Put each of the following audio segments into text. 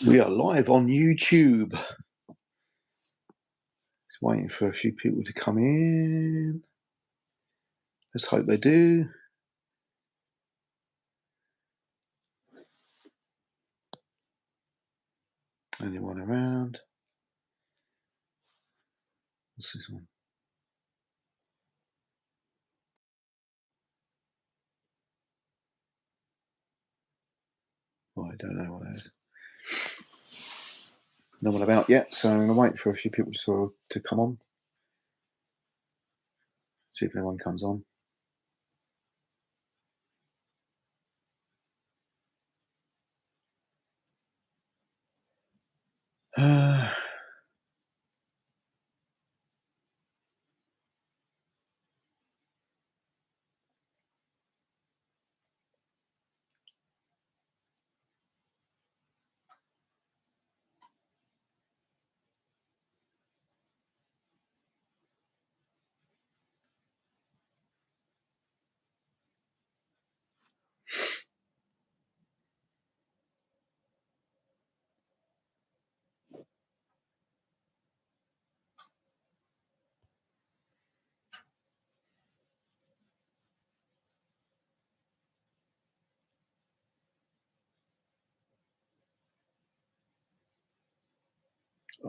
We are live on YouTube. Just waiting for a few people to come in. Let's hope they do. Anyone around? What's this one? Oh, I don't know what that is. No one about yet, so I'm going to wait for a few people to come on. See if anyone comes on.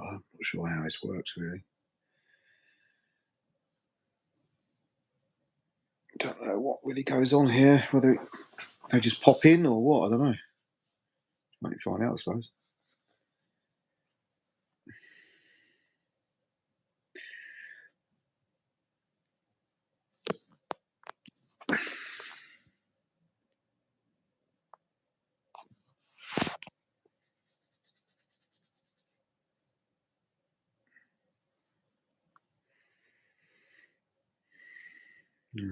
I'm not sure how this works really. Don't know what really goes on here. Whether they just pop in or what, I don't know. Might find out, I suppose. Yeah.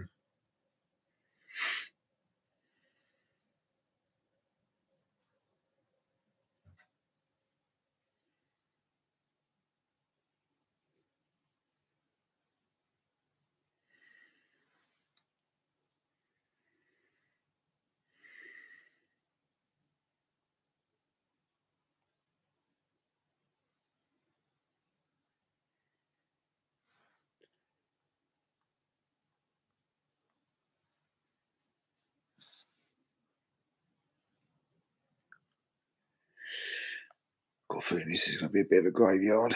Got a feeling this is going to be a bit of a graveyard.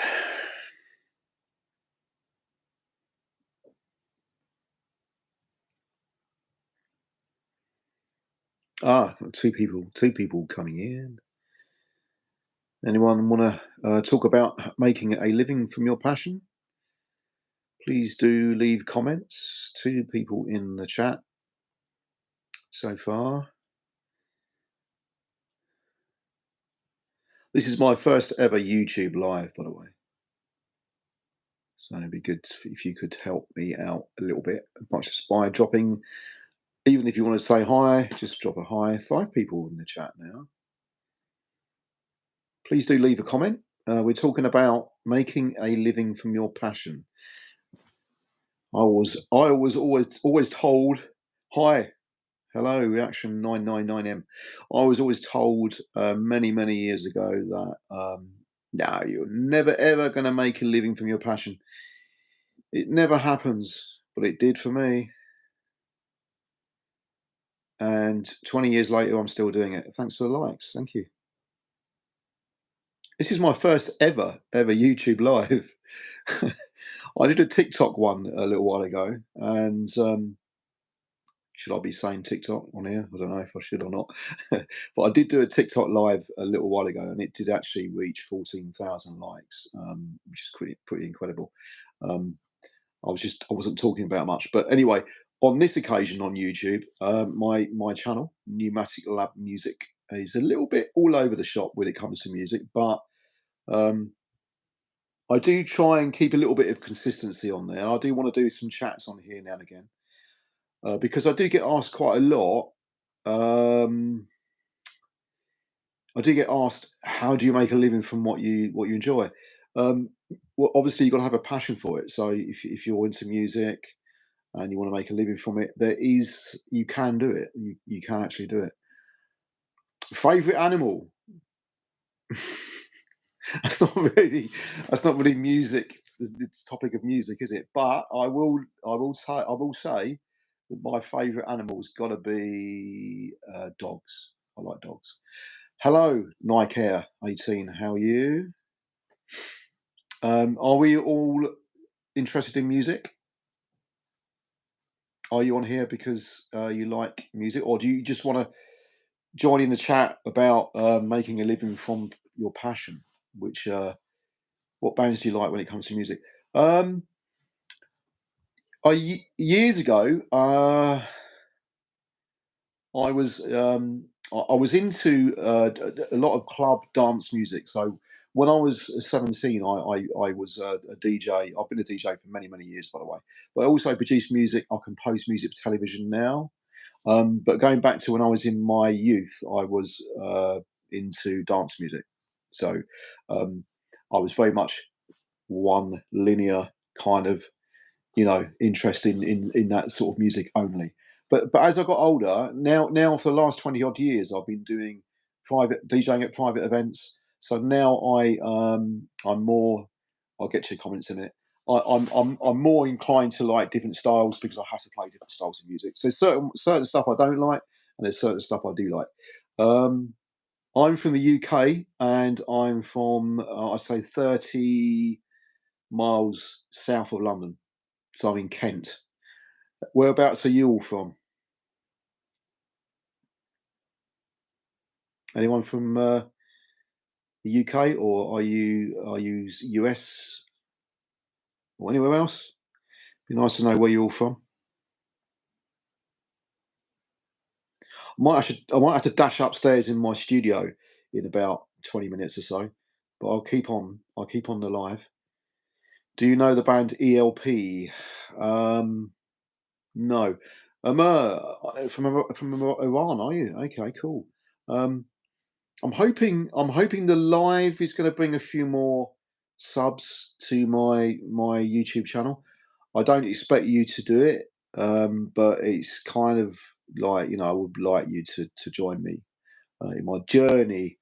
Two people coming in. Anyone want to talk about making a living from your passion? Please do leave comments. Two people in the chat so far. This is my first ever YouTube live, by the way. So it'd be good if you could help me out a little bit, much as by dropping, even if you want to say hi, just drop a hi. 5 people in the chat now. Please do leave a comment. We're talking about making a living from your passion. I was always told, hi, hello, Reaction 999M. I was always told many years ago that no, you're never ever going to make a living from your passion. It never happens, but it did for me. And 20 years later, I'm still doing it. Thanks for the likes. Thank you. This is my first ever YouTube live. I did a TikTok one a little while ago, and should I be saying TikTok on here? I don't know if I should or not. But I did do a TikTok live a little while ago, and it did actually reach 14,000 likes, which is pretty incredible. I wasn't talking about much, but anyway, on this occasion on YouTube, my channel, Pneumatic Lab Music, is a little bit all over the shop when it comes to music, but I do try and keep a little bit of consistency on there. I do want to do some chats on here now and again, because I do get asked quite a lot. I do get asked, how do you make a living from what you enjoy? Well, obviously you've got to have a passion for it. So if you're into music and you want to make a living from it, you can do it. You can actually do it. Favorite animal? That's not really that's not really music. The topic of music, is it? But I will say that my favourite animal's got to be dogs. I like dogs. Hello, Nike Air 18. How are you? Are we all interested in music? Are you on here because you like music, or do you just want to join in the chat about making a living from your passion? Which what bands do you like when it comes to music? Um, years ago, I was I was into a lot of club dance music. So when I was 17, I was a DJ. I've been a DJ for many years, by the way. But I also produce music. I compose music for television now. But going back to when I was in my youth, I was into dance music. So um, I was very much one linear kind of interest in that sort of music only. But as I got older, now for the last 20 odd years, I've been doing private DJing at private events. So now I'm more. I'll get to your comments in a minute. I'm more inclined to like different styles because I have to play different styles of music. So there's certain stuff I don't like, and there's certain stuff I do like. Um, I'm from the UK, and I'm from I say 30 miles south of London. So I'm in Kent. Whereabouts are you all from? Anyone from the UK, or are you US or anywhere else? Be nice to know where you're all from. I might have to dash upstairs in my studio in about 20 minutes or so, but I'll keep on the live. Do you know the band ELP? Um, no. From Iran, are you? Okay, cool. Um, I'm hoping the live is going to bring a few more subs to my YouTube channel. I don't expect you to do it, but it's kind of like I would like you to join me in my journey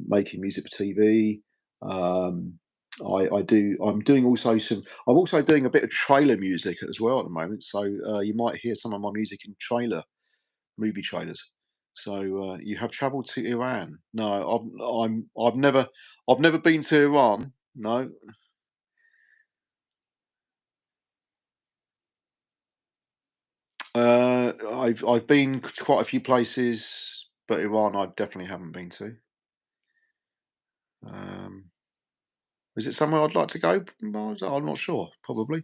making music for TV. Um, I'm doing also some. I'm also doing a bit of trailer music as well at the moment, so you might hear some of my music in movie trailers. So you have travelled to Iran? No, I've never been to Iran. No, I've been to quite a few places, but Iran I definitely haven't been to. Um, is it somewhere I'd like to go? I'm not sure. Probably.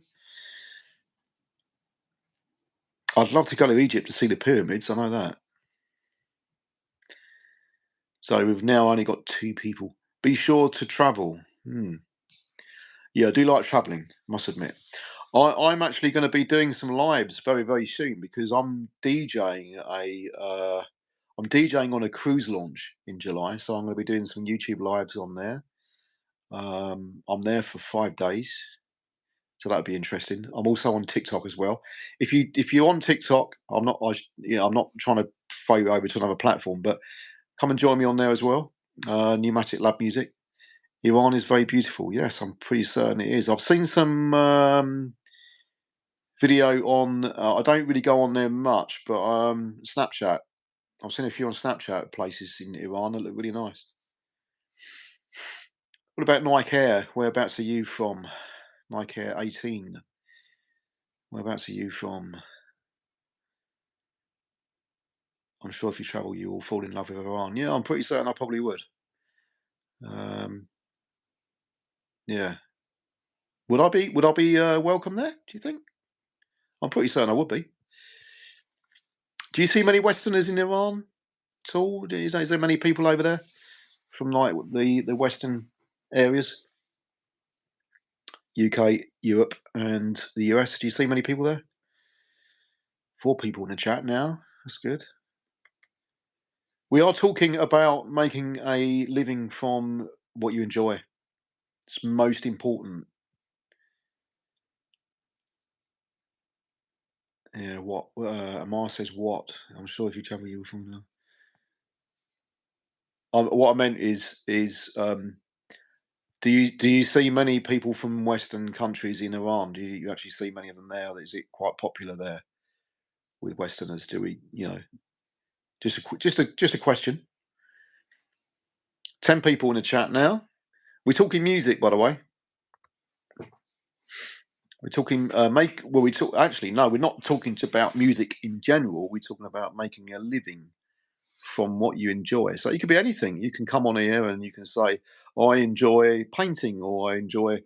I'd love to go to Egypt to see the pyramids. I know that. So we've now only got two people. Be sure to travel. Yeah, I do like travelling. Must admit. I'm actually going to be doing some lives very soon because I'm DJing on a cruise launch in July, so I'm going to be doing some YouTube lives on there. I'm there for 5 days, so that'd be interesting. I'm also on TikTok as well. If you're on TikTok, I'm not trying to throw you over to another platform, but come and join me on there as well. Pneumatic Lab Music. Iran is very beautiful. Yes, I'm pretty certain it is. I've seen some video on. I don't really go on there much, but Snapchat. I've seen a few on Snapchat places in Iran that look really nice. What about Nike Air? Whereabouts are you from? Nike Air 18. Whereabouts are you from? I'm sure if you travel, you will fall in love with Iran. Yeah, I'm pretty certain I probably would. Um, yeah. Would I be welcome there? Do you think? I'm pretty certain I would be. Do you see many Westerners in Iran at all? Is there many people over there from like the Western areas? UK, Europe, and the US. Do you see many people there? Four people in the chat now. That's good. We are talking about making a living from what you enjoy. It's most important. Yeah. What? Amar says what? I'm sure if you travel, you will find out. what I meant is, do you see many people from Western countries in Iran? Do you actually see many of them there? Is it quite popular there with Westerners? Do we, just a question. 10 people in the chat now. We're talking music, by the way. We're talking make. Well, we talk. Actually, no, we're not talking about music in general. We're talking about making a living from what you enjoy. So it could be anything. You can come on here and you can say, "I enjoy painting," or "I enjoy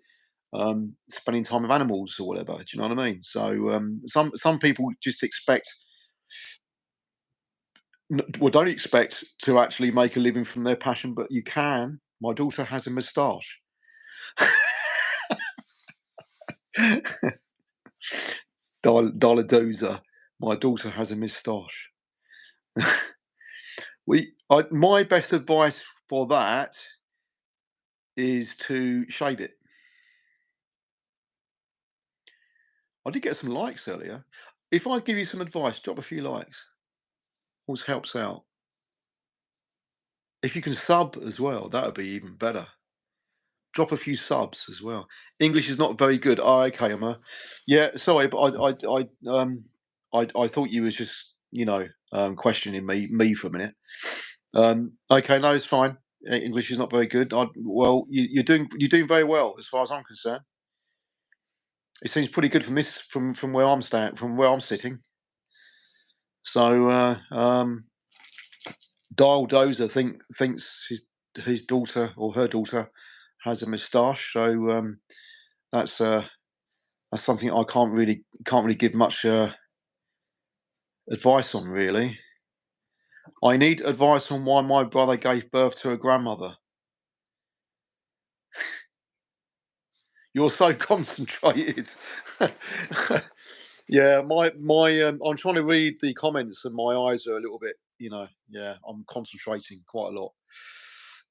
spending time with animals," or whatever. Do you know what I mean? So some people just expect, well, don't expect to actually make a living from their passion, but you can. My daughter has a moustache. Dollar dozer. My daughter has a moustache. My best advice for that is to shave it. I did get some likes earlier. If I give you some advice, drop a few likes. Always helps out. If you can sub as well, that would be even better. Drop a few subs as well. English is not very good. Oh, okay, Emma. Yeah, sorry, but I thought you was just questioning me for a minute. Okay, no, it's fine. English is not very good. Well, you're doing very well as far as I'm concerned. It seems pretty good from where I'm sitting. So Dial Dozer thinks his daughter or her daughter has a moustache. So that's that's something I can't really give much advice on. Really, I need advice on why my brother gave birth to a grandmother. You're so concentrated. Yeah, I'm trying to read the comments and my eyes are a little bit, yeah, I'm concentrating quite a lot.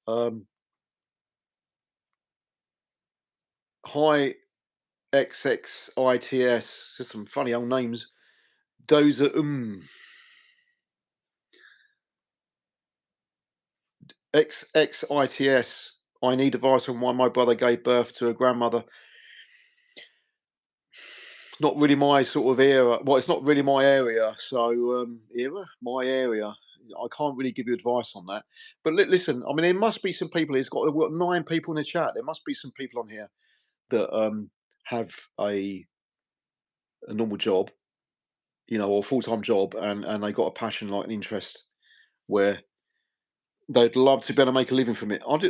Um, Hi XXITS, just some funny old names. Dozer XXITS. I need advice on why my brother gave birth to a grandmother. Not really my sort of era. Well, it's not really my area. So my area. I can't really give you advice on that. But listen, I mean, there must be some people. It's got, we've got 9 people in the chat. There must be some people on here that have a normal job, or a full time job, and they got a passion, like an interest, where they'd love to be able to make a living from it. I'm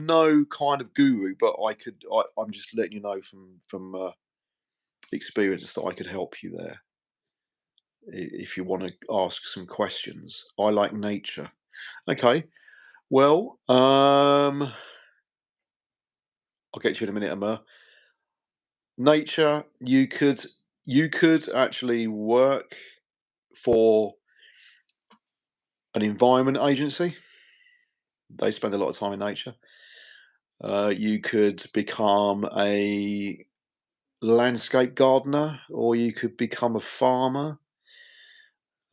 no kind of guru, but I'm just letting you know from experience that I could help you there if you want to ask some questions. I like nature. Okay. Well, I'll get to you in a minute, Emma. Nature, you could actually work for an environment agency. They spend a lot of time in nature. You could become a landscape gardener, or you could become a farmer.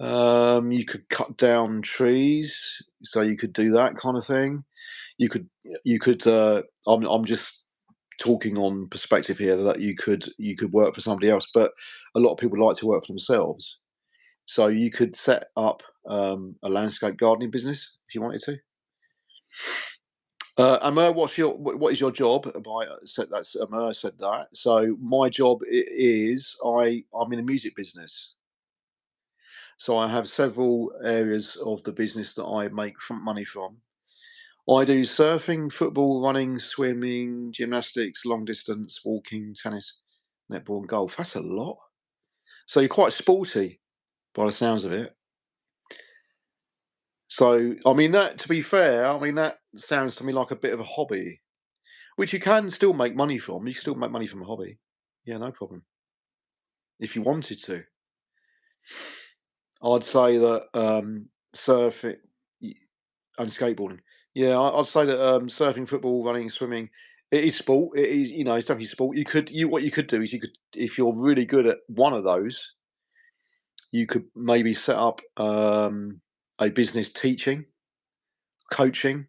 You could cut down trees, so you could do that kind of thing. You could, you could. I'm just talking on perspective here that you could work for somebody else, but a lot of people like to work for themselves. So you could set up a landscape gardening business if you wanted to. Amir, what is your job? That's Amir said that. So my job is I'm in a music business. So I have several areas of the business that I make money from. I do surfing, football, running, swimming, gymnastics, long distance, walking, tennis, netball, and golf. That's a lot. So you're quite sporty by the sounds of it. So I mean that. To be fair, I mean that sounds to me like a bit of a hobby, which you can still make money from. You can still make money from a hobby. Yeah, no problem. If you wanted to, I'd say that surfing y- and skateboarding. Yeah, I'd say that surfing, football, running, swimming, it is sport. It is, it's definitely sport. What you could do is you could, if you're really good at one of those, you could maybe set up a business teaching. Coaching.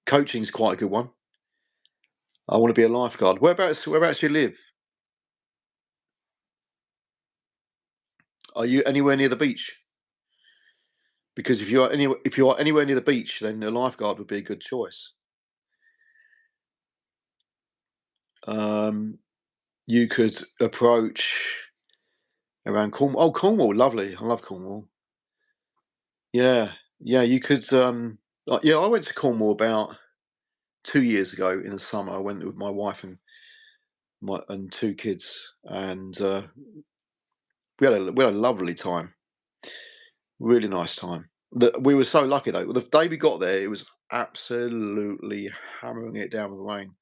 Coaching's quite a good one. I want to be a lifeguard. Whereabouts do you live? Are you anywhere near the beach? Because if you are anywhere near the beach, then a lifeguard would be a good choice. Um, you could approach around Cornwall. Oh, Cornwall, lovely. I love Cornwall. Yeah, yeah. You could. Yeah, I went to Cornwall about 2 years ago in the summer. I went with my wife and my and two kids, and we had a lovely time. Really nice time. We were so lucky though. The day we got there, it was absolutely hammering it down with rain,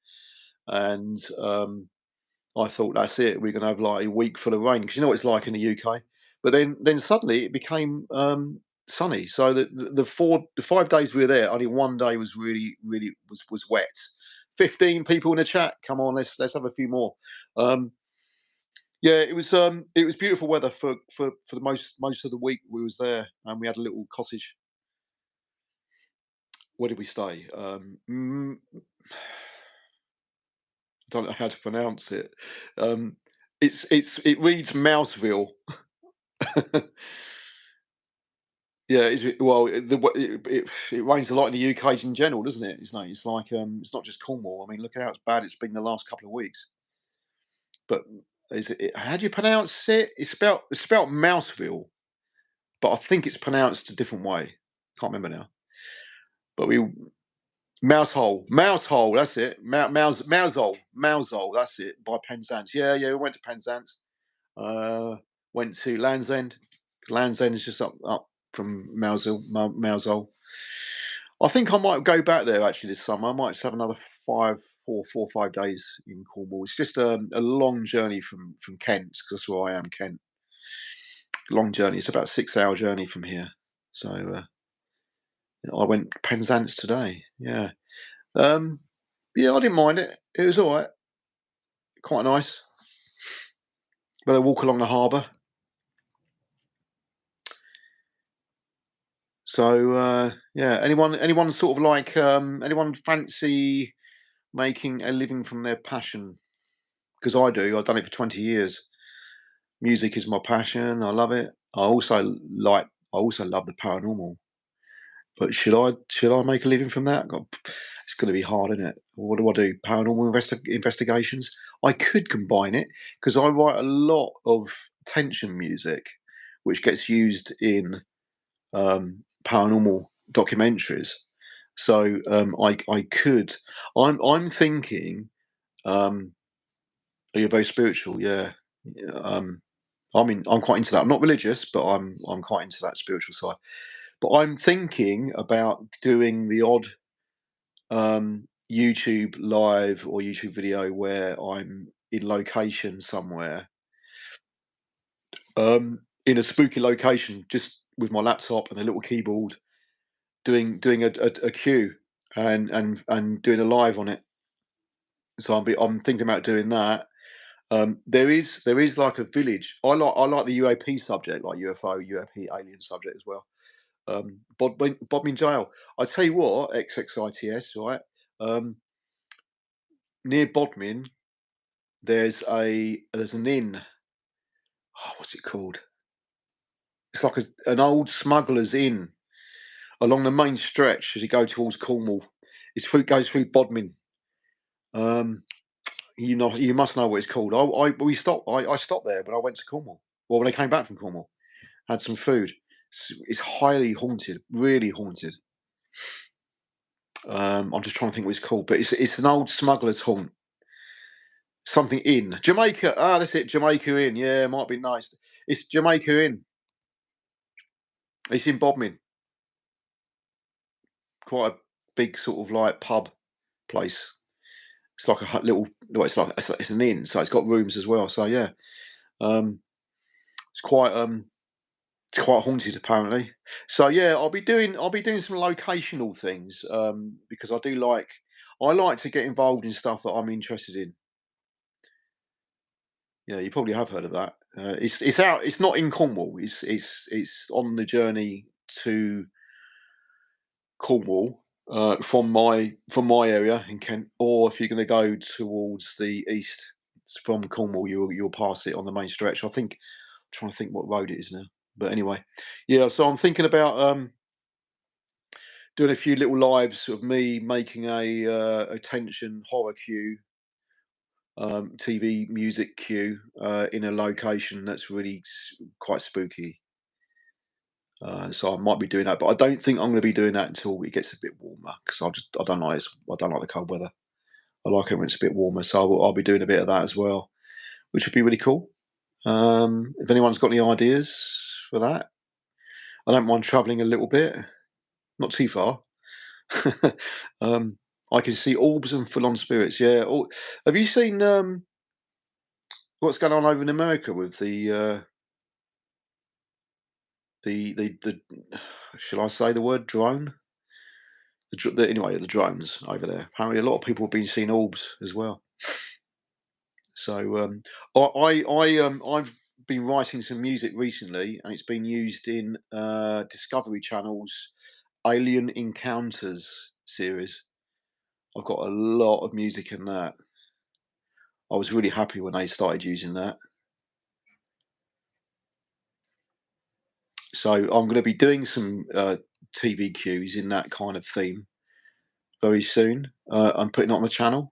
and I thought that's it. We're gonna have like a week full of rain because you know what it's like in the UK. But then suddenly it became sunny. So the 5 days we were there, only one day was really was wet. 15 people in the chat. Come on, let's have a few more. Um, yeah, it was beautiful weather for the most of the week we was there, and we had a little cottage. Where did we stay? Don't know how to pronounce it. Um, it reads Mouseville. Yeah, well, it rains a lot in the UK in general, doesn't it? It's like it's not just Cornwall. I mean, look how it's bad it's been the last couple of weeks. But how do you pronounce it? It's spelled Mouseville, but I think it's pronounced a different way. Can't remember now. But we Mousehole. That's it. Mousehole. That's it. By Penzance. Yeah, yeah. We went to Penzance. Uh, went to Land's End. Land's End is just up from Mousehole. I think I might go back there actually this summer. I might just have another 4 or 5 days in Cornwall. It's just a long journey from Kent because that's where I am, Kent. Long journey. It's about a 6 hour journey from here. So I went Penzance today. Yeah. Um, yeah, I didn't mind it. It was all right. Quite nice. But I walk along the harbour. So yeah, anyone sort of like anyone fancy making a living from their passion? Because I do. I've done it for 20 years. Music is my passion. I love it. I also love the paranormal. But should I make a living from that? God, it's going to be hard, isn't it? What do I do? Paranormal investigations. I could combine it because I write a lot of tension music, which gets used in paranormal documentaries. So I could. I'm thinking. Um, you're very spiritual, yeah. Yeah, I'm quite into that. I'm not religious, but I'm quite into that spiritual side. But I'm thinking about doing the odd YouTube live or YouTube video where I'm in location somewhere, in a spooky location, just with my laptop and a little keyboard, doing a cue and doing a live on it. So I'm thinking about doing that. There is like a village. I like the UAP subject, like UFO, UAP alien subject as well. Bodmin Jail. I tell you what, XXITS, right? Um, near Bodmin, there's an inn. Oh, what's it called? It's like an old smuggler's inn along the main stretch as you go towards Cornwall. Goes through Bodmin. Um, you must know what it's called. I stopped there when I went to Cornwall. Well, when I came back from Cornwall, had some food. It's highly haunted, really haunted. I'm just trying to think what it's called, but it's an old smuggler's haunt. Something in Jamaica. Ah, that's it. Jamaica Inn. Yeah, might be nice. It's Jamaica Inn. It's in Bodmin. Quite a big sort of like pub place. It's like a little. Well, it's an inn, so it's got rooms as well. So yeah, um, it's quite haunted apparently. So yeah, I'll be doing some locational things because I like to get involved in stuff that I'm interested in. Yeah, you probably have heard of that. It's out. It's not in Cornwall. It's on the journey to Cornwall, from my area in Kent, or if you're going to go towards the east from Cornwall, you'll pass it on the main stretch. Trying to think what road it is now, but anyway, yeah. So I'm thinking about doing a few little lives of me making a attention horror queue, TV music queue in a location that's really quite spooky. So I might be doing that, but I don't think I'm going to be doing that until it gets a bit warmer because I don't like this. I don't like the cold weather. I like it when it's a bit warmer, so I'll be doing a bit of that as well, which would be really cool. If anyone's got any ideas for that, I don't mind travelling a little bit, not too far. um, I can see orbs and full on spirits. Yeah. Have you seen what's going on over in America with the shall I say the word drone? Anyway, the drones over there. Apparently, a lot of people have been seeing orbs as well. So I've been writing some music recently, and it's been used in Discovery Channel's Alien Encounters series. I've got a lot of music in that. I was really happy when they started using that. So I'm going to be doing some TV cues in that kind of theme very soon. I'm putting it on the channel,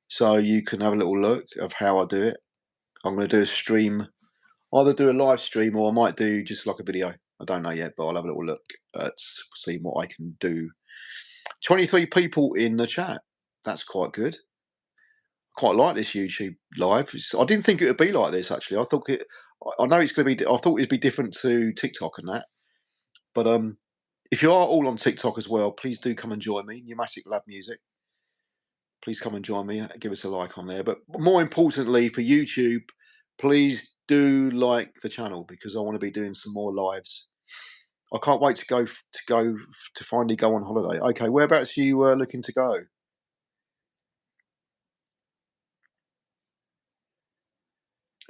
so you can have a little look of how I do it. I'm going to do a stream, either do a live stream or I might do just like a video. I don't know yet, but I'll have a little look at seeing what I can do. 23 people in the chat. That's quite good. Quite like this YouTube live. I didn't think it would be like this actually. I know it's going to be. I thought it'd be different to TikTok and that. But if you are all on TikTok as well, please do come and join me. Pneumatic Lab Music. Please come and join me. Give us a like on there. But more importantly, for YouTube, please do like the channel because I want to be doing some more lives. I can't wait to finally go on holiday. Okay, whereabouts are you looking to go?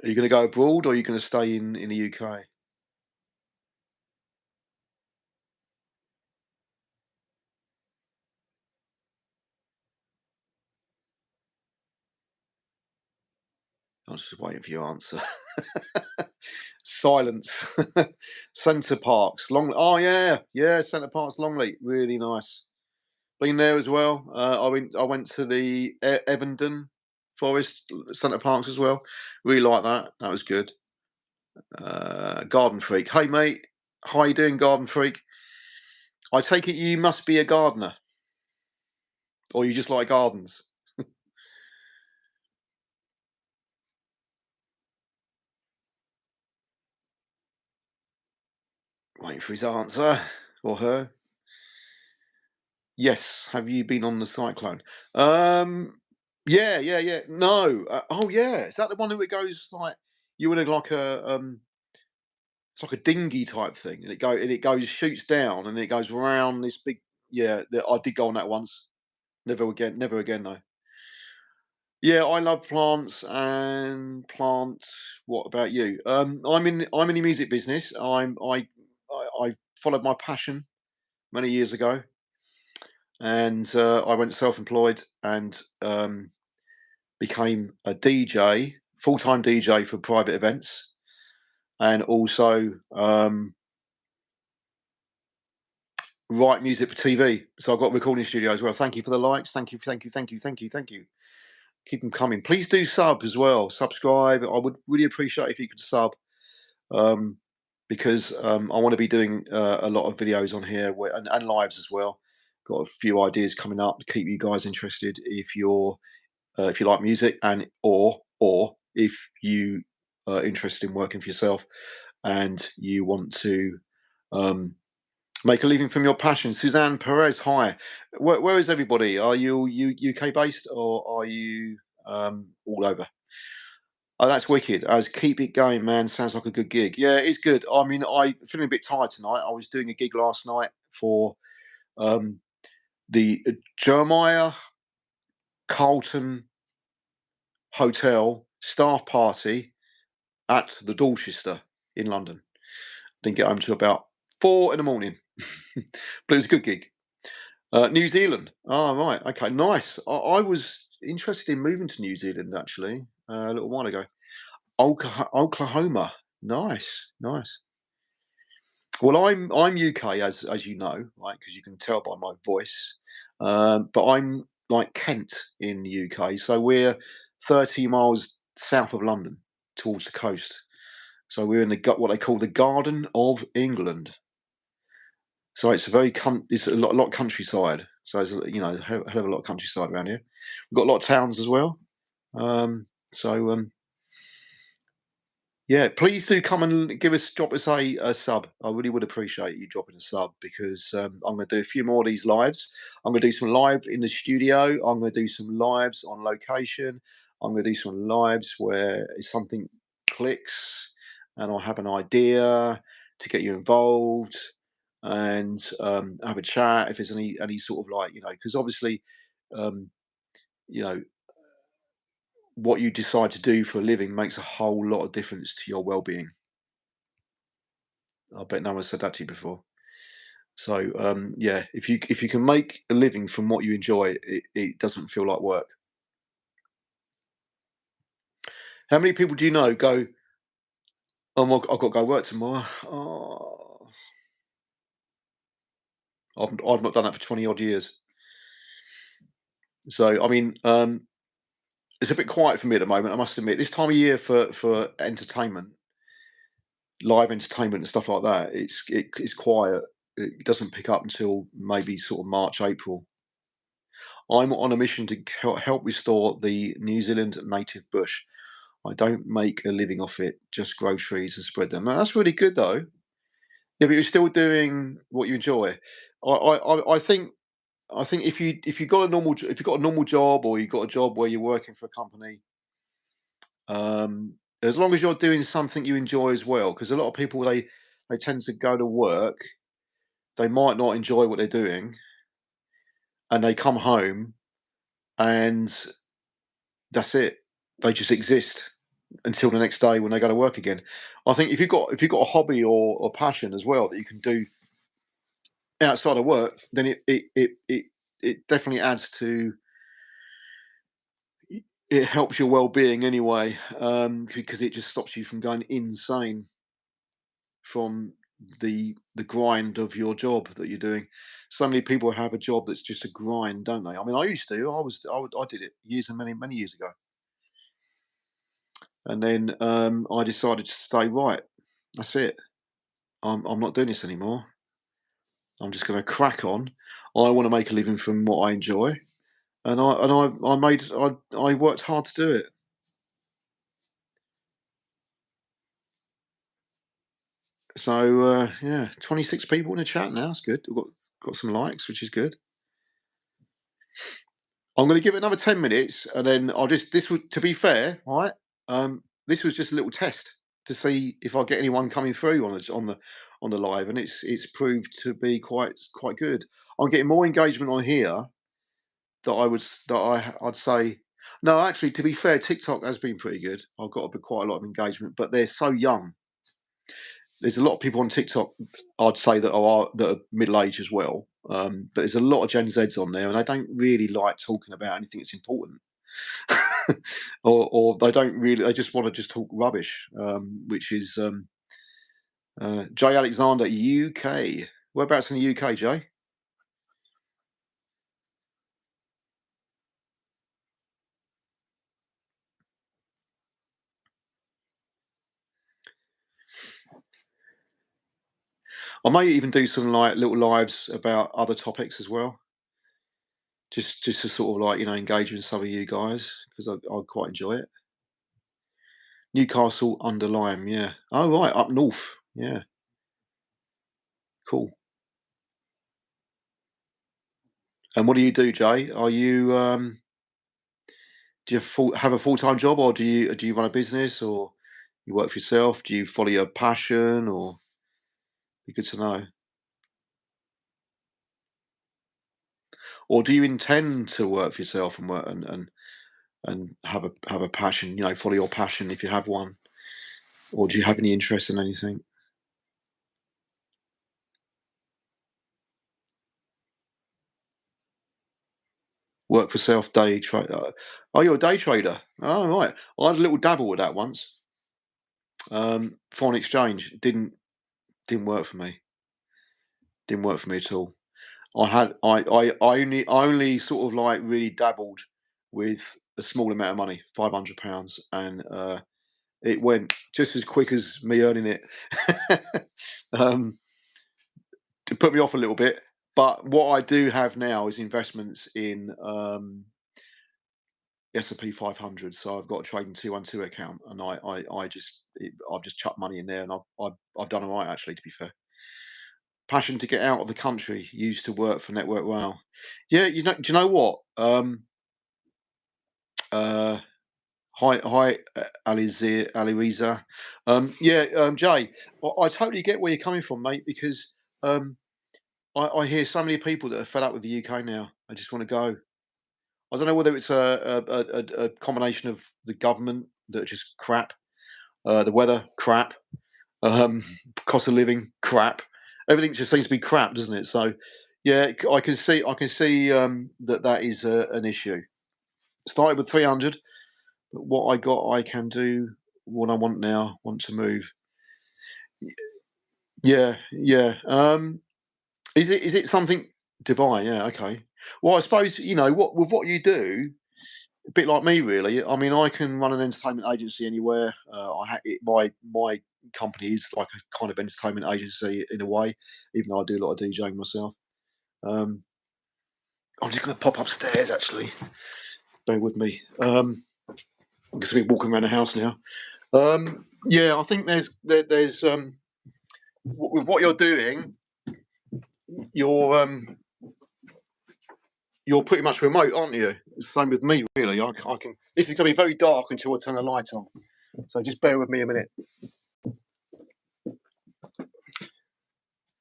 Are you going to go abroad or are you going to stay in the UK? I was just waiting for your answer. Silence. Centre Parks, Long. Oh yeah, yeah. Centre Parks, Longleat, really nice. Been there as well. I went to the Evendon Forest Centre Parks as well. Really like that. That was good. Garden Freak. Hey mate, how you doing, Garden Freak? I take it you must be a gardener, or you just like gardens. Waiting for his answer or her. Yes. Have you been on the cyclone? Um. Yeah. Yeah. Yeah. No. Oh yeah. Is that the one who it goes like you in a like a it's like a dinghy type thing, and it goes shoots down and it goes round this big. Yeah. I did go on that once. Never again. Never again though. Yeah, I love plants and plants. What about you? I'm in the music business. I followed my passion many years ago, and I went self-employed and became a DJ, full-time DJ for private events, and also write music for TV. So I've got a recording studio as well. Thank you for the likes. Thank you, thank you, thank you, thank you, thank you. Keep them coming. Please do sub as well. Subscribe. I would really appreciate if you could sub um, because I want to be doing a lot of videos on here and lives as well. Got a few ideas coming up to keep you guys interested if you like music and or if you are interested in working for yourself and you want to um, make a living from your passion. Suzanne Perez, hi. Where is everybody? Are you UK based or are you all over? Oh, that's wicked. As keep it going, man. Sounds like a good gig. Yeah, it's good. I mean, I feeling a bit tired tonight. I was doing a gig last night for um, the Jeremiah Carlton Hotel staff party at the Dorchester in London. Didn't get home till about 4 in the morning, but it was a good gig. New Zealand. Oh, right. Okay, nice. I was interested in moving to New Zealand actually a little while ago. Oklahoma. Nice, nice. Well, I'm UK as you know, right? Because you can tell by my voice. But I'm like Kent in the UK, so we're 30 miles south of London towards the coast. So we're in what they call the Garden of England. So it's a it's a lot of countryside. So there's a hell of a lot of countryside around here. We've got a lot of towns as well. So yeah, please do come and drop us a sub. I really would appreciate you dropping a sub because I'm going to do a few more of these lives. I'm going to do some live in the studio. I'm going to do some lives on location. I'm going to do some lives where something clicks and I have an idea to get you involved and have a chat if there's any sort of like because obviously um, you know what you decide to do for a living makes a whole lot of difference to your well-being. I bet no one said that to you before. So yeah, if you can make a living from what you enjoy, it doesn't feel like work. How many people do you know go, "Oh, I've got to go work tomorrow." Oh, I've not done that for 20 odd years. So I mean, it's a bit quiet for me at the moment. I must admit, this time of year for entertainment, live entertainment and stuff like that, it's quiet. It doesn't pick up until maybe sort of March, April. I'm on a mission to help restore the New Zealand native bush. I don't make a living off it, just grow trees and spread them. Now, that's really good though. Yeah, but you're still doing what you enjoy. I think if you got a if you've got a normal job or you've got a job where you're working for a company, as long as you're doing something you enjoy as well, because a lot of people they tend to go to work, they might not enjoy what they're doing, and they come home and that's it. They just exist until the next day when they go to work again. I think if you've got a hobby or passion as well that you can do outside of work, then it definitely adds to it helps your well-being anyway, because it just stops you from going insane from the grind of your job that you're doing. So many people have a job that's just a grind, don't they? I mean, I used to. I did it years and many years ago, and then I decided to stay right. That's it. I'm not doing this anymore. I'm just going to crack on. I want to make a living from what I enjoy, and I worked hard to do it. So yeah, 26 people in the chat now. It's good. We've got some likes, which is good. I'm going to give it another 10 minutes, and then I'll just this would to be fair, right? This was just a little test to see if I get anyone coming through on the live, and it's proved to be quite good. I'm getting more engagement on here I'd say no, actually, to be fair, TikTok has been pretty good. I've got quite a lot of engagement, but they're so young. There's a lot of people on TikTok, I'd say that are middle aged as well. But there's a lot of Gen Zs on there, and they don't really like talking about anything that's important, or they don't really. They just want to just talk rubbish, which is Jay Alexander, UK. Whereabouts in the UK, Jay? I may even do some like little lives about other topics as well. Just to sort of like engage with some of you guys because I quite enjoy it. Newcastle under Lyme, yeah. Oh right, up north, yeah, cool. And what do you do, Jay? Are you do you have a full-time job, or do you run a business, or you work for yourself? Do you follow your passion, or be good to know? Or do you intend to work for yourself and work and have a passion? Follow your passion if you have one, or do you have any interest in anything? Work for self, day trade. Oh, you're a day trader. Oh, right. I had a little dabble with that once. Foreign exchange didn't work for me. Didn't work for me at all. I only sort of like really dabbled with a small amount of money, £500, and it went just as quick as me earning it. um, to put me off a little bit. But what I do have now is investments in S&P 500. So I've got a trading 212 account, and I've just chucked money in there, and I've done all right, actually. To be fair, passion to get out of the country. Used to work for Network Rail. Yeah, do you know what? Uh, hi, Ali Riza. Yeah, Jay, I totally get where you're coming from, mate, because um, I hear so many people that are fed up with the UK now. I just want to go. I don't know whether it's a combination of the government that are just crap, the weather crap, um, cost of living crap. Everything just seems to be crap, doesn't it? So, yeah, I can see that is an issue. Started with 300, but what I got, I can do what I want now. Want to move? Yeah, yeah. Is it something Dubai? Yeah, okay. Well, I suppose what with what you do, a bit like me, really. I mean, I can run an entertainment agency anywhere. My company is like a kind of entertainment agency in a way, even though I do a lot of DJing myself. Um, I'm just going to pop upstairs, actually. Bear with me. I'm just be walking around the house now. Yeah, I think there's with what you're doing, you're you're pretty much remote, aren't you? It's the same with me, really. I can. This is going to be very dark until I turn the light on. So just bear with me a minute.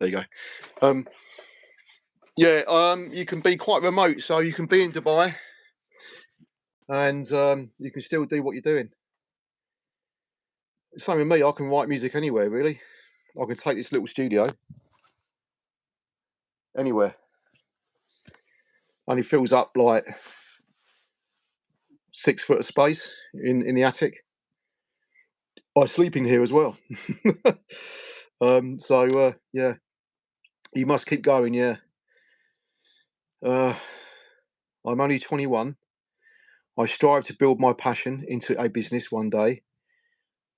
There you go. Yeah, you can be quite remote, so you can be in Dubai, and you can still do what you're doing. Same with me. I can write music anywhere, really. I can take this little studio anywhere. Only fills up like 6 foot of space in the attic. I sleep in here as well. Yeah, you must keep going. Yeah, uh, I'm only 21. I strive to build my passion into a business one day,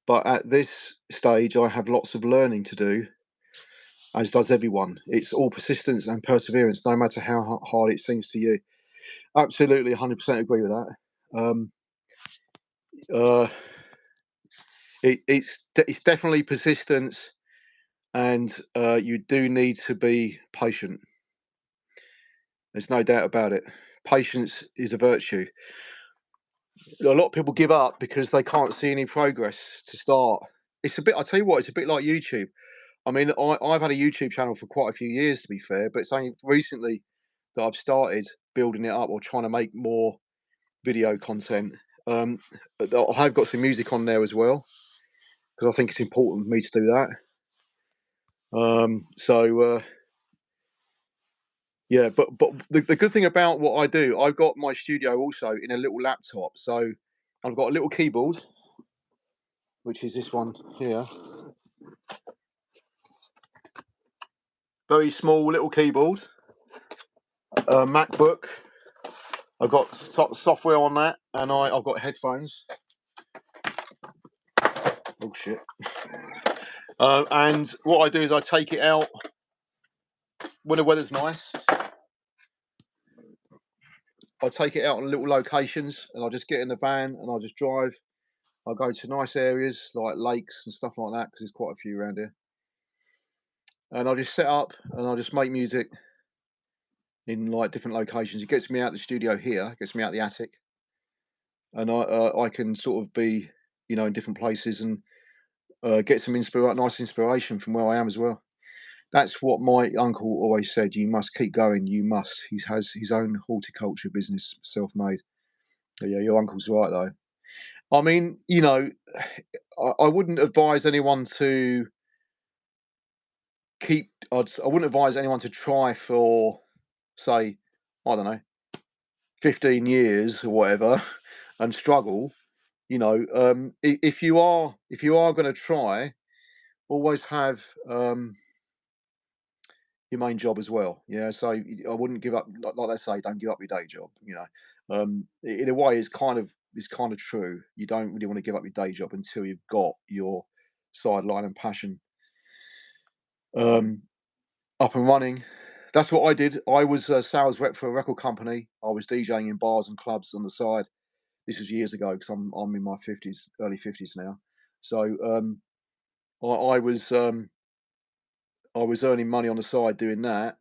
but at this stage, I have lots of learning to do, as does everyone. It's all persistence and perseverance, no matter how hard it seems to you. Absolutely, 100% agree with that. Um, uh, it's definitely persistence, and you do need to be patient. There's no doubt about it. Patience is a virtue. A lot of people give up because they can't see any progress to start. It's a bit. I tell you what, it's a bit like YouTube. I mean, I've had a YouTube channel for quite a few years, to be fair, but it's only recently that I've started building it up or trying to make more video content. But I have got some music on there as well because I think it's important for me to do that. Yeah, but the good thing about what I do, I've got my studio also in a little laptop. So I've got a little keyboard, which is this one here. Very small little keyboard. A MacBook. I've got software on that, and I've got headphones. Oh shit! And what I do is I take it out when the weather's nice. I take it out on little locations, and I just get in the van and I just drive. I go to nice areas like lakes and stuff like that because there's quite a few around here. And I just set up and I just make music in like different locations. It gets me out the studio here, gets me out the attic, and I can sort of be, in different places and get some nice inspiration from where I am as well. That's what my uncle always said. You must keep going. You must. He has his own horticulture business, self-made. Yeah, your uncle's right though. I mean, I wouldn't advise anyone to I wouldn't advise anyone to try for, say, I don't know, 15 years or whatever and struggle, if you are going to try, always have your main job as well. Yeah, so I wouldn't give up. Like they say, don't give up your day job. In a way, it's kind of true. You don't really want to give up your day job until you've got your sideline and passion um, up and running. That's what I did. I was a sales rep for a record company. I was DJing in bars and clubs on the side. This was years ago because I'm in my 50s, early 50s now. So I, I was I was earning money on the side doing that,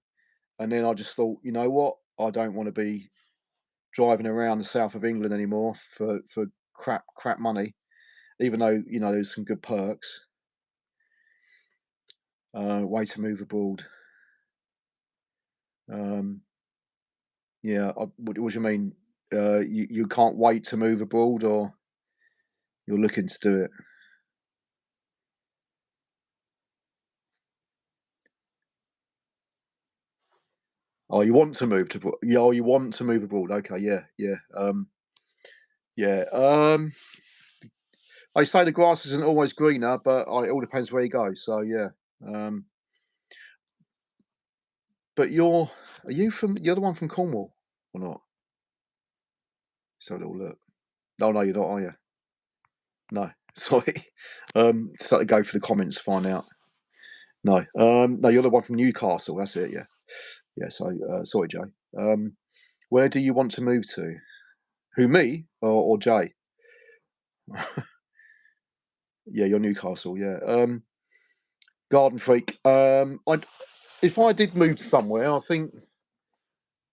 and then I just thought, you know what, I don't want to be driving around the south of England anymore for crap money. Even though there's some good perks. Way to move abroad. Um, yeah, what do you mean? You can't wait to move abroad, or you're looking to do it? Oh, you want to move to yeah, oh, you want to move abroad. Okay, yeah, yeah, yeah. I say the grass isn't always greener, but it all depends where you go. So yeah. Um, but you're the one from Cornwall or not? So a little look. No, no, you're not, are you? No, sorry. So to go for the comments, find out. No, no, you're the one from Newcastle. That's it. Yeah, yeah. So sorry, Jay. Um, where do you want to move to? Who, me or Jay? Yeah, you're Newcastle. Yeah. Garden freak. If I did move somewhere, I think.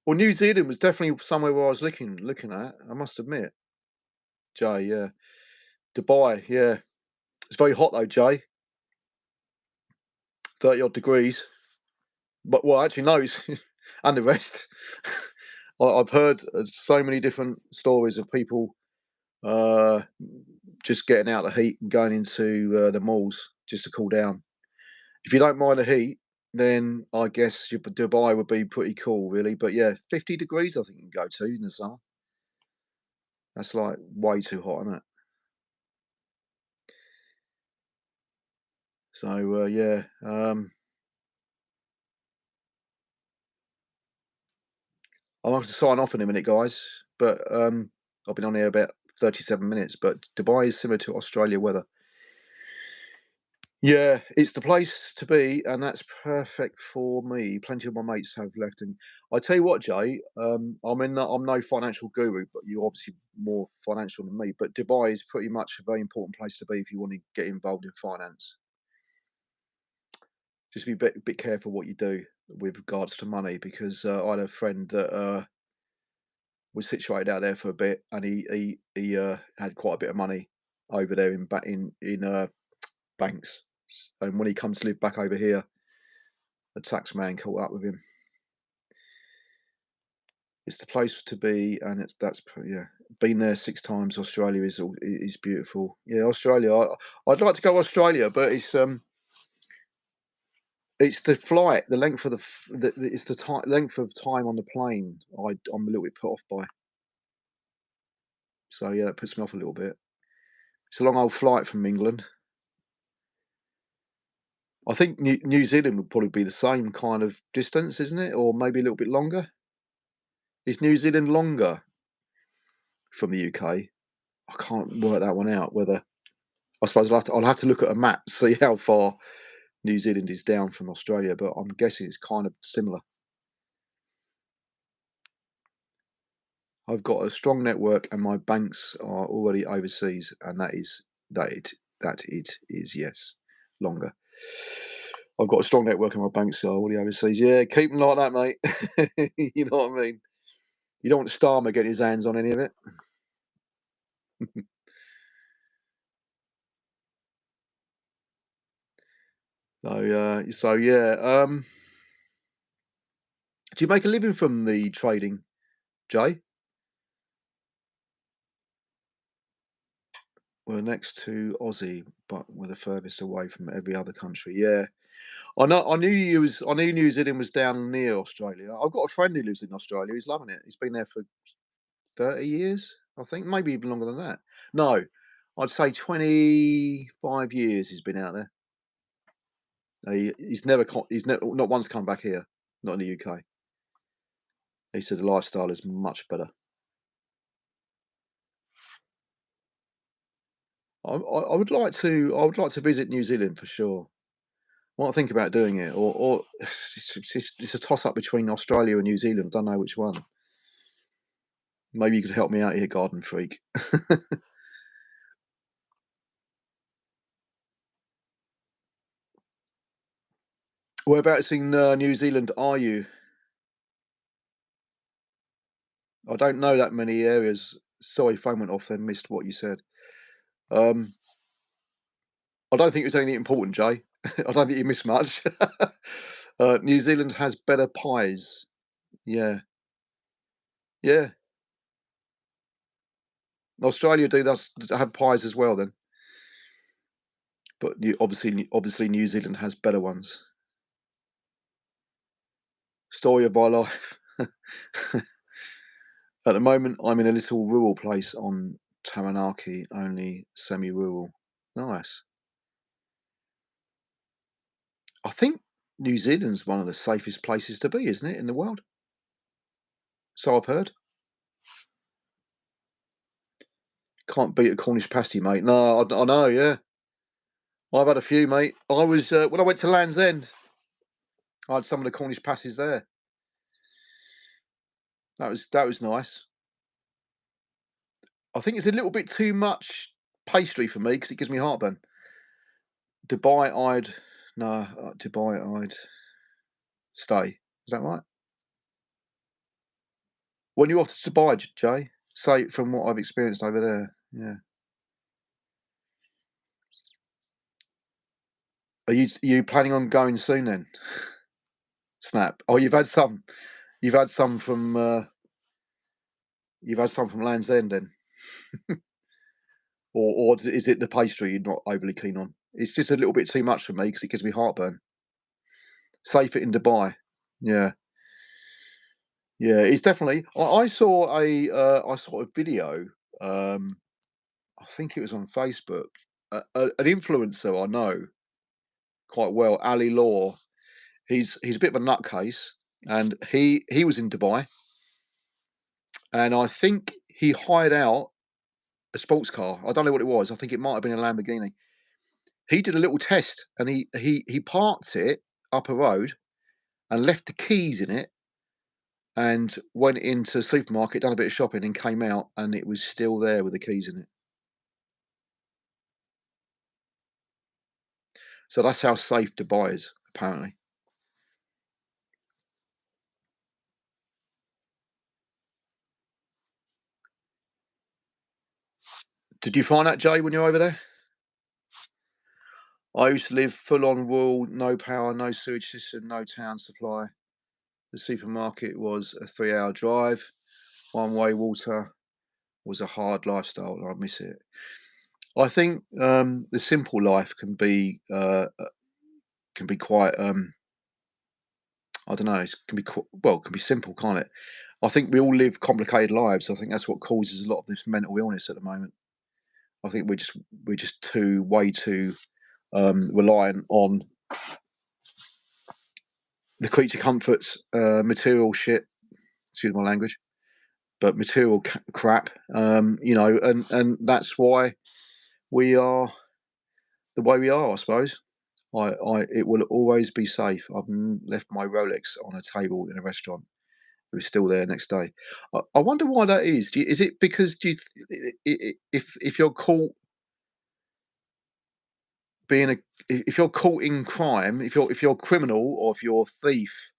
Well, New Zealand was definitely somewhere where I was looking at. I must admit, Jay. Yeah, Dubai. Yeah, it's very hot though, Jay. 30 odd degrees. But well, actually, no, it's and the rest. I've heard so many different stories of people uh, just getting out of the heat and going into the malls just to cool down. If you don't mind the heat, then I guess Dubai would be pretty cool, really. But yeah, 50 degrees I think you can go to in the summer. That's like way too hot, isn't it? So yeah, I'll have to sign off in a minute, guys. But I've been on here about 37 minutes. But Dubai is similar to Australia weather. Yeah, it's the place to be, and that's perfect for me. Plenty of my mates have left, and I tell you what, Jay, I'm no financial guru, but you're obviously more financial than me. But Dubai is pretty much a very important place to be if you want to get involved in finance. Just be a bit careful what you do with regards to money, because I had a friend that was situated out there for a bit, and he had quite a bit of money over there in banks, and when he comes to live back over here, the tax man caught up with him. It's the place to be, and yeah. Been there 6 times. Australia is beautiful. Yeah, Australia. I'd like to go to Australia, but it's the flight, the length of it's the length of time on the plane. I'm a little bit put off by. So yeah, that puts me off a little bit. It's a long old flight from England. I think New Zealand would probably be the same kind of distance, isn't it? Or maybe a little bit longer. Is New Zealand longer from the UK? I can't work that one out. Whether I suppose I'll have to look at a map to see how far New Zealand is down from Australia, but I'm guessing it's kind of similar. I've got a strong network, and my banks are already overseas, and that it is yes, longer. I've got a strong network, and my banks are already overseas. Yeah, keep them like that, mate. You know what I mean? You don't want Starmer getting his hands on any of it. So yeah. Do you make a living from the trading, Jay? We're next to Aussie, but we're the furthest away from every other country. Yeah, I know. I knew New Zealand was down near Australia. I've got a friend who lives in Australia. He's loving it. He's been there for 30 years, I think, maybe even longer than that. No, I'd say 25 years he's been out there. He's never not once come back here, not in the UK. He said the lifestyle is much better. I would like to visit New Zealand for sure. I might think about doing it, or it's a toss up between Australia and New Zealand. I don't know which one. Maybe you could help me out here, garden freak. Whereabouts in New Zealand are you? I don't know that many areas. Sorry, phone went off then. Missed what you said. Um, I don't think it was anything important, Jay. I don't think you missed much. New Zealand has better pies. Yeah, yeah. Australia do does have pies as well then, but obviously New Zealand has better ones. Story of my life. At the moment, I'm in a little rural place on Taranaki, only semi-rural. Nice. I think New Zealand's one of the safest places to be, isn't it, in the world? So I've heard. Can't beat a Cornish pasty, mate. No, I know, yeah. I've had a few, mate. I was when I went to Land's End, I had some of the Cornish pasties there. That was nice. I think it's a little bit too much pastry for me because it gives me heartburn. Dubai, I'd no, Dubai, I'd stay. Is that right? When you're off to Dubai, Jay, say from what I've experienced over there, yeah. Are you planning on going soon then? Snap. Oh, you've had some from Land's End then, or is it the pastry you're not overly keen on? It's just a little bit too much for me because it gives me heartburn. Safe it in Dubai. Yeah, yeah. It's definitely. I saw a video. Um, I think it was on Facebook. An influencer I know quite well, Ali Law. He's a bit of a nutcase, and he was in Dubai, and I think he hired out a sports car. I don't know what it was. I think it might have been a Lamborghini. He did a little test, and he parked it up a road and left the keys in it, and went into the supermarket, done a bit of shopping, and came out, and it was still there with the keys in it. So that's how safe Dubai is, apparently. Did you find that, Jay, when you're over there? I used to live full on rural, no power, no sewage system, no town supply. The supermarket was a 3-hour drive. One way water was a hard lifestyle, and I miss it. I think the simple life can be quite I don't know. It can be well, it can be simple, can't it? I think we all live complicated lives. I think that's what causes a lot of this mental illness at the moment. I think we're just too way too reliant on the creature comforts, material shit. Excuse my language, but material crap. And that's why we are the way we are. I suppose. It will always be safe. Left my Rolex on a table in a restaurant. It was still there next day. I wonder why that is. Is it because do you if you're caught being a if you're caught in crime, if you're a criminal or if you're a thief,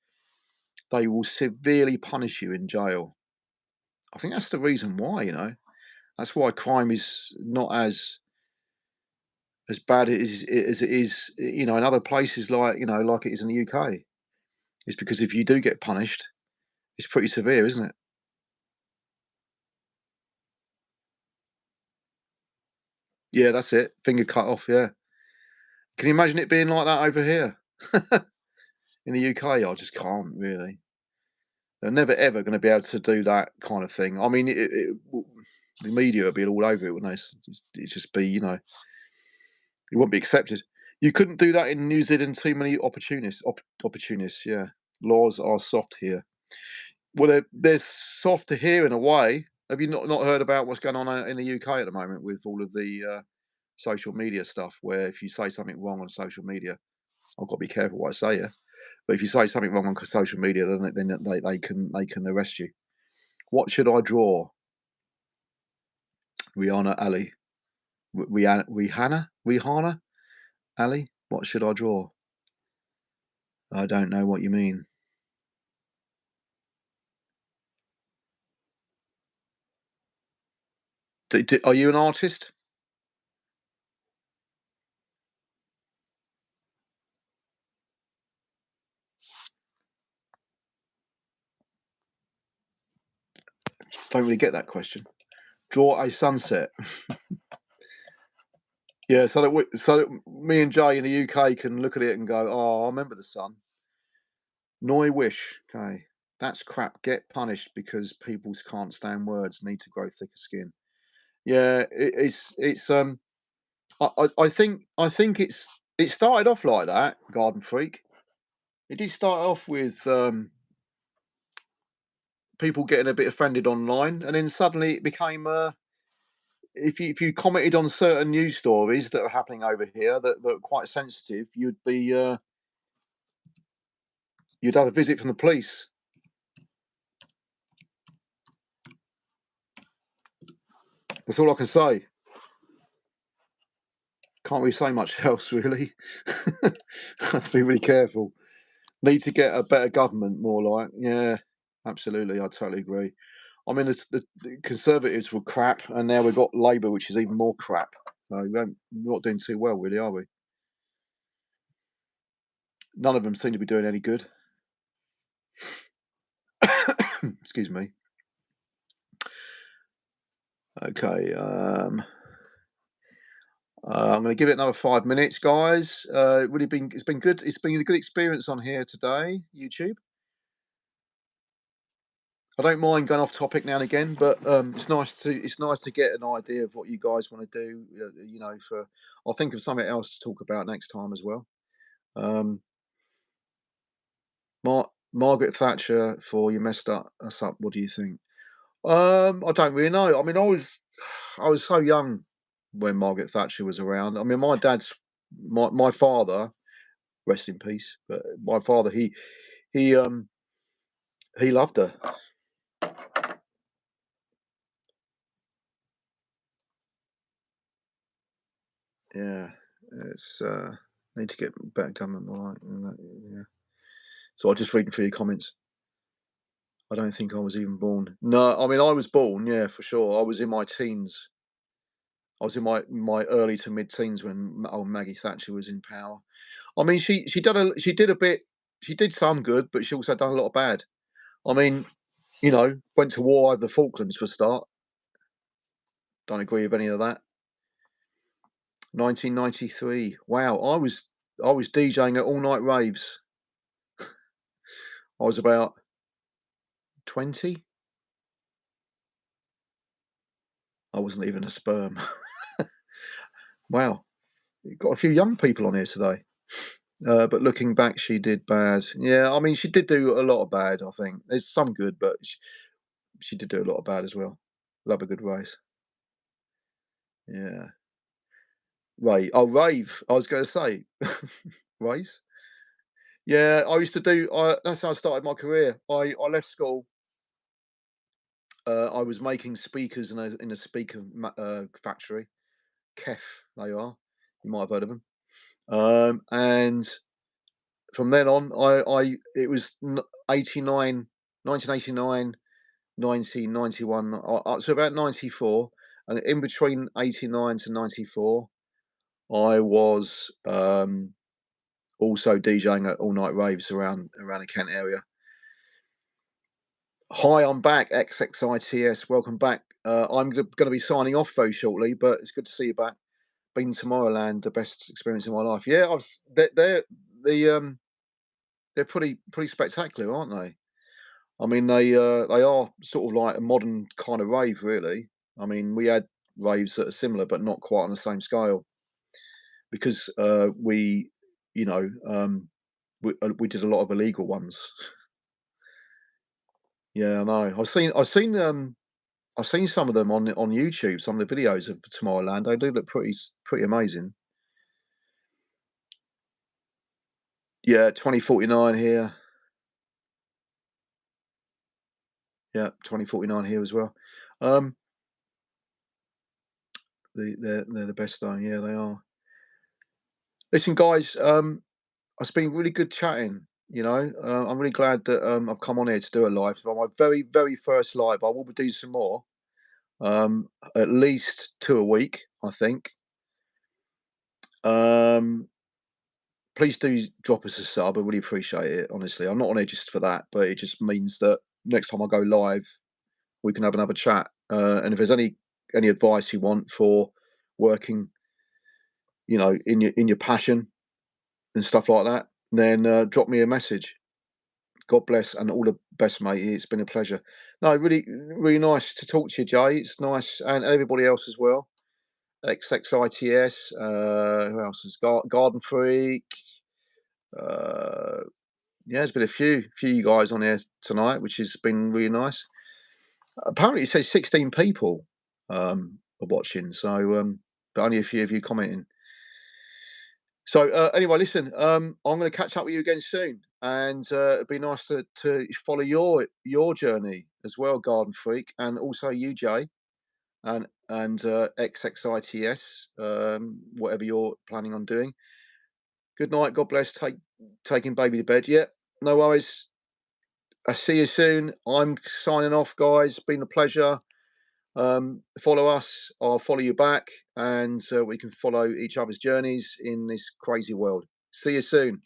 they will severely punish you in jail. I think that's the reason why. That's why crime is not as bad as it is. In other places like it is in the UK. It's because if you do get punished, it's pretty severe, isn't it? Yeah, that's it. Finger cut off. Yeah. Can you imagine it being like that over here? In the UK, I just can't really. They're never ever going to be able to do that kind of thing. I mean, the media would be all over it, wouldn't they? It'd just be, it wouldn't be accepted. You couldn't do that in New Zealand. Too many opportunists. Opportunists, yeah. Laws are soft here. Well, they're softer here in a way. Have you not heard about what's going on in the UK at the moment with all of the social media stuff? Where if you say something wrong on social media, I've got to be careful what I say here. But if you say something wrong on social media, then they can arrest you. What should I draw? Rihanna Ali. Rihanna Ali. What should I draw? I don't know what you mean. Are you an artist? Don't really get that question. Draw a sunset. Yeah, so that me and Jay in the UK can look at it and go, "Oh, I remember the sun." Noi wish. Okay, that's crap. Get punished because people can't stand words. Need to grow thicker skin. Yeah, it's. I think it started off like that. Garden Freak. It did start off with people getting a bit offended online, and then suddenly it became. If you commented on certain news stories that are happening over here that are quite sensitive, you'd have a visit from the police. That's all I can say. Can't really say much else, really. Have to be really careful. Need to get a better government, more like. Yeah, absolutely. I totally agree. I mean, the Conservatives were crap, and now we've got Labour, which is even more crap. So we're not doing too well, really, are we? None of them seem to be doing any good. Excuse me. Okay. I'm going to give it another 5 minutes, guys. It's been good. It's been a good experience on here today, YouTube. I don't mind going off topic now and again, but it's nice to get an idea of what you guys want to do. For I'll think of something else to talk about next time as well. Um, Margaret Thatcher, for you messed us up. What do you think? I don't really know. I mean, I was so young when Margaret Thatcher was around. I mean, my father, rest in peace, but my father, he um he loved her. Yeah, it's need to get better government right. And that, yeah. So I'm just reading through your comments. I don't think I was even born. No, I mean I was born. Yeah, for sure. I was in my teens. I was in my early to mid teens when old Maggie Thatcher was in power. I mean, she did a bit. She did some good, but she also done a lot of bad. I mean, went to war over the Falklands for a start. Don't agree with any of that. 1993. Wow, I was DJing at all night raves. I was about 20. I wasn't even a sperm. Wow, you've got a few young people on here today. But looking back, she did bad. Yeah, I mean, she did do a lot of bad. I think there's some good, but she did do a lot of bad as well. Love a good race. Yeah, rave. I was going to say race. Yeah, I used to do. That's how I started my career. I left school. I was making speakers in a speaker factory. Kef, they are. You might have heard of them. And from then on, I it was 89, 1989, 1991, so about 94, and in between 89 to 94, I was also DJing at all night raves around the Kent area. Hi, I'm back. XXITS, welcome back. I'm going to be signing off very shortly, but it's good to see you back. Been to Tomorrowland, the best experience of my life. Yeah, they're pretty spectacular, aren't they? I mean, they are sort of like a modern kind of rave, really. I mean, we had raves that are similar, but not quite on the same scale because you know, we did a lot of illegal ones. Yeah, I know. I've seen some of them on YouTube. Some of the videos of Tomorrowland. They do look pretty amazing. Yeah, 2049 here. Yeah, 2049 here as well. Um, they're the best though. Yeah, they are. Listen, guys. It's been really good chatting. I'm really glad that I've come on here to do a live. For my very first live. I will be doing some more. At least two a week, I think. Um, Please do drop us a sub. I really appreciate it. Honestly, I'm not on here just for that, but it just means that next time I go live, we can have another chat. And if there's any advice you want for working, in your passion and stuff like that, then drop me a message. God bless and all the best, mate. It's been a pleasure. No, really nice to talk to you, Jay. It's nice, and everybody else as well. XXITS. Who else is Garden Freak? Uh, yeah, there's been a few you guys on here tonight, which has been really nice. Apparently, it says 16 people are watching, so but only a few of you commenting. So anyway, listen, I'm going to catch up with you again soon, and it'd be nice to follow your journey as well, Garden Freak, and also you, Jay, and XXITS, whatever you're planning on doing. Good night. God bless. Taking baby to bed. Yeah, no worries. I see you soon. I'm signing off, guys. Been a pleasure. Follow us. I'll follow you back, and we can follow each other's journeys in this crazy world. See you soon.